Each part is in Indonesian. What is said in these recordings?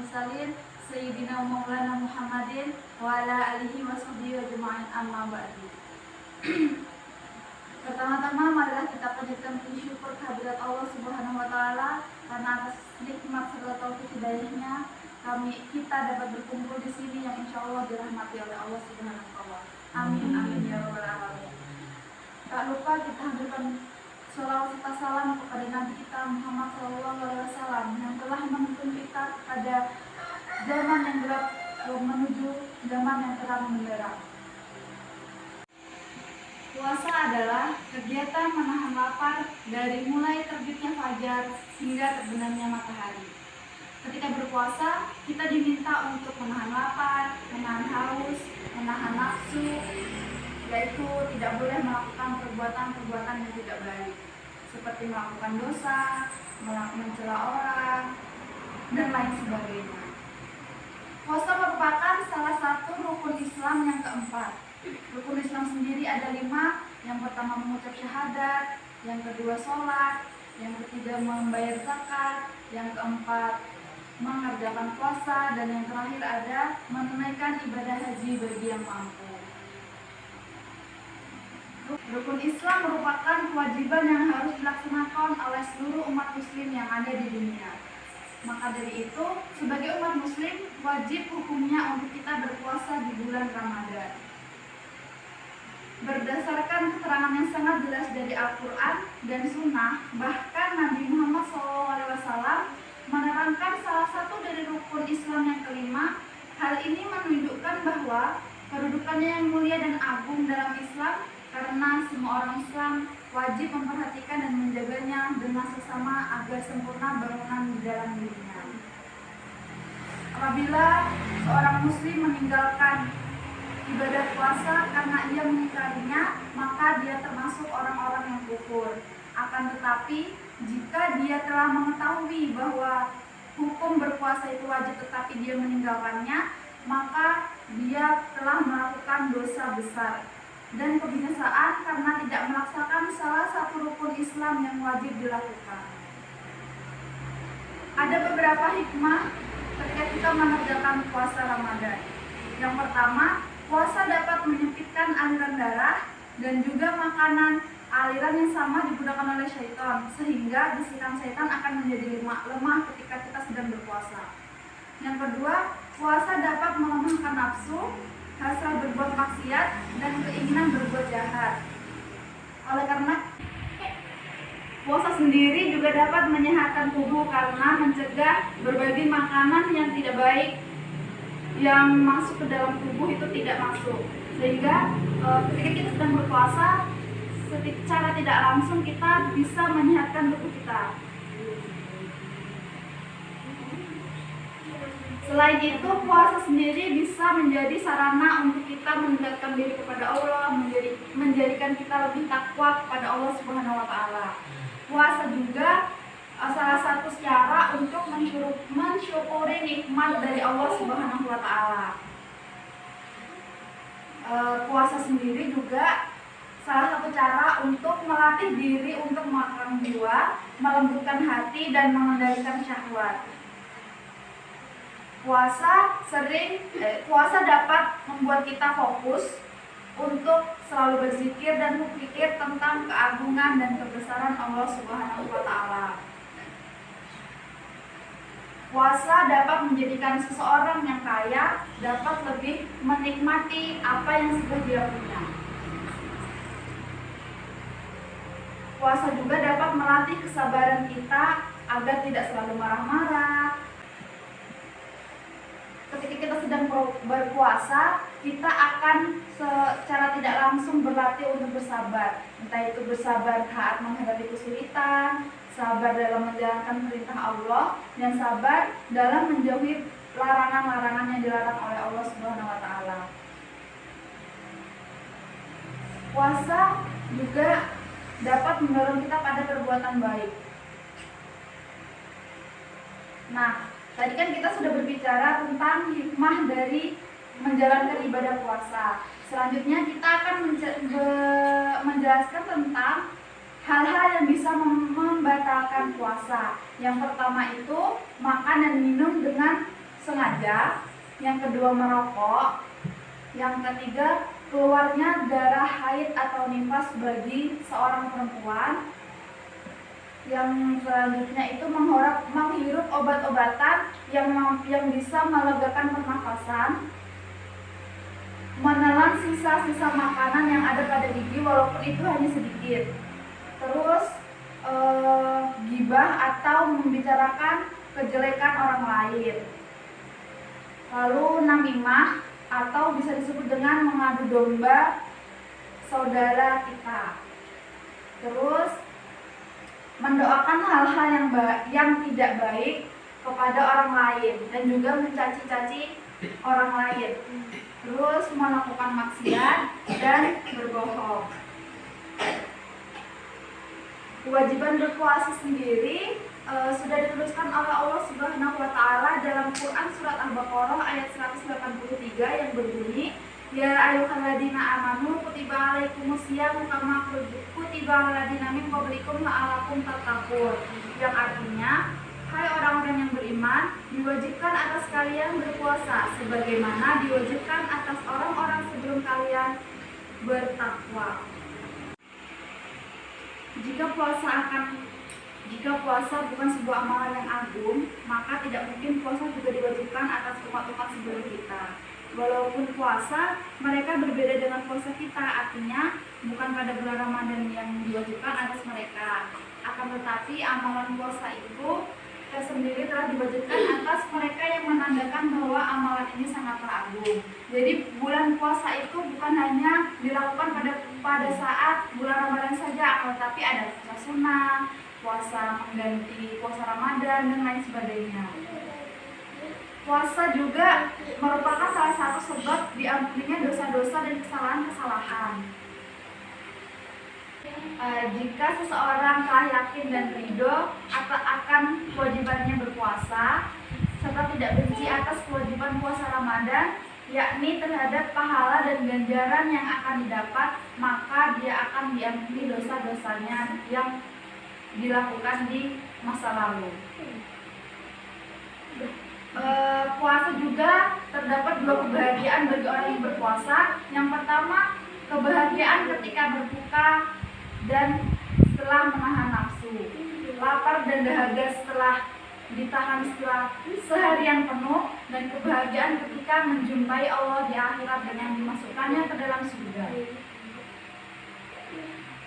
mursalin Sayyidina Maulana Muhammadin wa ala alihi wa sahbihi ajma'in, amma ba'du. Pertama-tama marilah kita panjatkan puji syukur kehadirat Allah Subhanahu wa taala karena atas nikmat serta taufik hidayahnya kita dapat berkumpul di sini yang insya Allah dirahmati oleh Allah Subhanahu wa taala. Amin amin ya rabbal alamin. Tak lupa kita hadirkan sholawat serta salam kepada Nabi kita Muhammad SAW yang telah menuntun kita pada zaman yang gelap menuju zaman yang terang benderang. Puasa adalah kegiatan menahan lapar dari mulai terbitnya fajar hingga terbenamnya matahari. Ketika berpuasa, kita diminta untuk menahan lapar, menahan haus, menahan nafsu, yaitu tidak boleh melakukan perbuatan-perbuatan yang tidak baik, seperti melakukan dosa, mencela orang, dan lain sebagainya. Puasa merupakan salah satu rukun Islam yang keempat. Rukun Islam sendiri ada 5. Yang pertama mengucap syahadat, yang kedua sholat, yang ketiga membayar zakat, yang keempat mengerjakan puasa, dan yang terakhir ada menunaikan ibadah haji bagi yang mampu. Rukun Islam merupakan kewajiban yang harus dilaksanakan oleh seluruh umat muslim yang ada di dunia. Maka dari itu, sebagai umat muslim, wajib hukumnya untuk kita berpuasa di bulan Ramadan. Berdasarkan keterangan yang sangat jelas dari Al-Quran dan Sunnah, bahkan Nabi Muhammad SAW menerangkan salah satu dari rukun Islam yang kelima. Hal ini menunjukkan bahwa kedudukannya yang mulia dan agung dalam Islam, karena semua orang Islam wajib memperhatikan dan menjaganya dengan sesama agar sempurna bangunan di dalam dirinya. Apabila seorang muslim meninggalkan ibadah puasa karena ia mengingkarinya, maka dia termasuk orang-orang yang kufur. Akan tetapi, jika dia telah mengetahui bahwa hukum berpuasa itu wajib tetapi dia meninggalkannya, maka dia telah melakukan dosa besar dan kebinasaan karena tidak melaksanakan salah satu rukun Islam yang wajib dilakukan. Ada beberapa hikmah ketika kita mengerjakan puasa Ramadan. Yang pertama, puasa dapat menyempitkan aliran darah dan juga makanan. Aliran yang sama digunakan oleh syaitan, sehingga bisikan syaitan akan menjadi lemah ketika kita sedang berpuasa. Yang kedua, puasa dapat melemahkan nafsu, hasrat berbuat maksiat, dan keinginan berbuat jahat. Oleh karena puasa sendiri juga dapat menyehatkan tubuh karena mencegah berbagai makanan yang tidak baik yang masuk ke dalam tubuh itu tidak masuk. Sehingga ketika kita sedang berpuasa, secara tidak langsung kita bisa menyehatkan tubuh kita. Selain itu, puasa sendiri bisa menjadi sarana untuk kita mendekatkan diri kepada Allah, menjadikan kita lebih takwa kepada Allah Subhanahu wa taala. Puasa juga salah satu cara untuk mensyukuri nikmat dari Allah Subhanahu wa taala. Puasa sendiri juga salah satu cara untuk melatih diri untuk memakan jiwa, melembutkan hati, dan mengendalikan syahwat. Puasa dapat membuat kita fokus untuk selalu berzikir dan berpikir tentang keagungan dan kebesaran Allah Subhanahu wa taala. Puasa dapat menjadikan seseorang yang kaya dapat lebih menikmati apa yang sudah dia punya. Puasa juga dapat melatih kesabaran kita agar tidak selalu marah-marah. Ketika kita sedang berpuasa, kita akan secara tidak langsung berlatih untuk bersabar. Entah itu bersabar saat menghadapi kesulitan, sabar dalam menjalankan perintah Allah, dan sabar dalam menjauhi larangan-larangan yang dilarang oleh Allah Subhanahu wa taala. Puasa juga dapat mendorong kita pada perbuatan baik. Nah, tadi kan kita sudah berbicara tentang hikmah dari menjalankan ibadah puasa. Selanjutnya kita akan menjelaskan tentang hal-hal yang bisa membatalkan puasa. Yang pertama itu makan dan minum dengan sengaja, yang kedua merokok, yang ketiga keluarnya darah haid atau nifas bagi seorang perempuan, yang selanjutnya itu menghirup obat-obatan yang bisa melegakan pernafasan, menelan sisa-sisa makanan yang ada pada gigi walaupun itu hanya sedikit, terus gibah atau membicarakan kejelekan orang lain, lalu namimah atau bisa disebut dengan mengadu domba saudara kita, terus mendoakan hal-hal yang tidak baik kepada orang lain dan juga mencaci-caci orang lain, terus melakukan maksiat dan berbohong. Kewajiban berpuasa sendiri sudah dituliskan oleh Allah Subhanahu wa taala dalam Quran surat Al-Baqarah ayat 183 yang berbunyi, ya ayyuhalladzina amanu kutiba alaikumusyamu kama kutiba alal ladzina min qablikum la'allakum tattaqun, yang artinya, hai orang-orang yang beriman, diwajibkan atas kalian berpuasa sebagaimana diwajibkan atas orang-orang sebelum kalian bertakwa. Jika puasa bukan sebuah amalan yang agung, maka tidak mungkin puasa juga diwajibkan atas umat-umat sebelum kita. Walaupun puasa, mereka berbeda dengan puasa kita, artinya bukan pada bulan Ramadan yang diwajibkan atas mereka. Akan tetapi amalan puasa itu sendiri telah diwajibkan atas mereka yang menandakan bahwa amalan ini sangatlah agung. Jadi bulan puasa itu bukan hanya dilakukan pada saat bulan Ramadan saja, tetapi ada puasa sunnah, puasa mengganti puasa Ramadan dan lain sebagainya. Puasa juga merupakan salah satu sebab diampuninya dosa-dosa dan kesalahan-kesalahan. Jika seseorang telah yakin dan ridho akan kewajibannya berpuasa serta tidak benci atas kewajiban puasa Ramadan, yakni terhadap pahala dan ganjaran yang akan didapat, maka dia akan diampuni dosa-dosanya yang dilakukan di masa lalu. Puasa juga terdapat dua kebahagiaan bagi orang yang berpuasa. Yang pertama, kebahagiaan ketika berbuka dan setelah menahan nafsu, lapar dan dahaga setelah ditahan setelah seharian penuh, dan kebahagiaan ketika menjumpai Allah di akhirat dengan dimasukkannya ke dalam surga.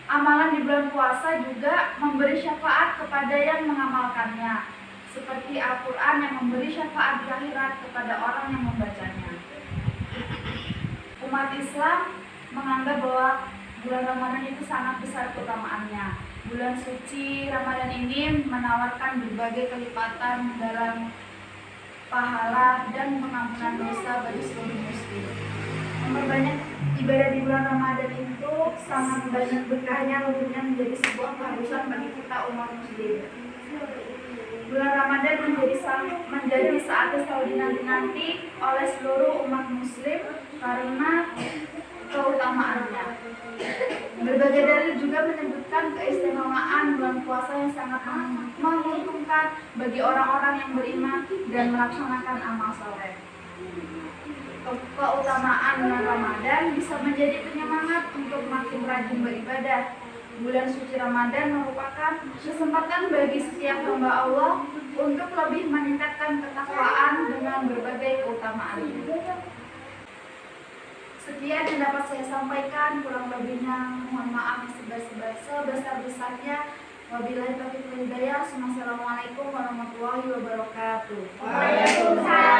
Amalan di bulan puasa juga memberi syafaat kepada yang mengamalkannya, seperti Al-Quran yang memberi syafaat di akhirat kepada orang yang membacanya. Umat Islam menganggap bahwa bulan Ramadan itu sangat besar keutamaannya. Bulan suci Ramadan ini menawarkan berbagai kelipatan dalam pahala dan pengampunan dosa bagi seluruh muslim. Memperbanyak ibadah di bulan Ramadan itu sangat banyak berkahnya, tentunya menjadi sebuah keharusan bagi kita umat muslim. Bulan Ramadan menjadi saat yang selalu dinanti-nanti oleh seluruh umat muslim karena keutamaannya. Berbagai dalil juga menyebutkan keistimewaan bulan puasa yang sangat menguntungkan bagi orang-orang yang beriman dan melaksanakan amal saleh. Keutamaan bulan Ramadan bisa menjadi penyemangat untuk makin rajin beribadah. Bulan suci Ramadan merupakan kesempatan bagi setiap hamba Allah untuk lebih meningkatkan ketakwaan dengan berbagai keutamaannya. Sekian yang dapat saya sampaikan, kurang lebihnya mohon maaf yang sebesar-besarnya. Wabillahi taufiq wal hidayah. Assalamualaikum warahmatullahi wabarakatuh. Waalaikumsalam.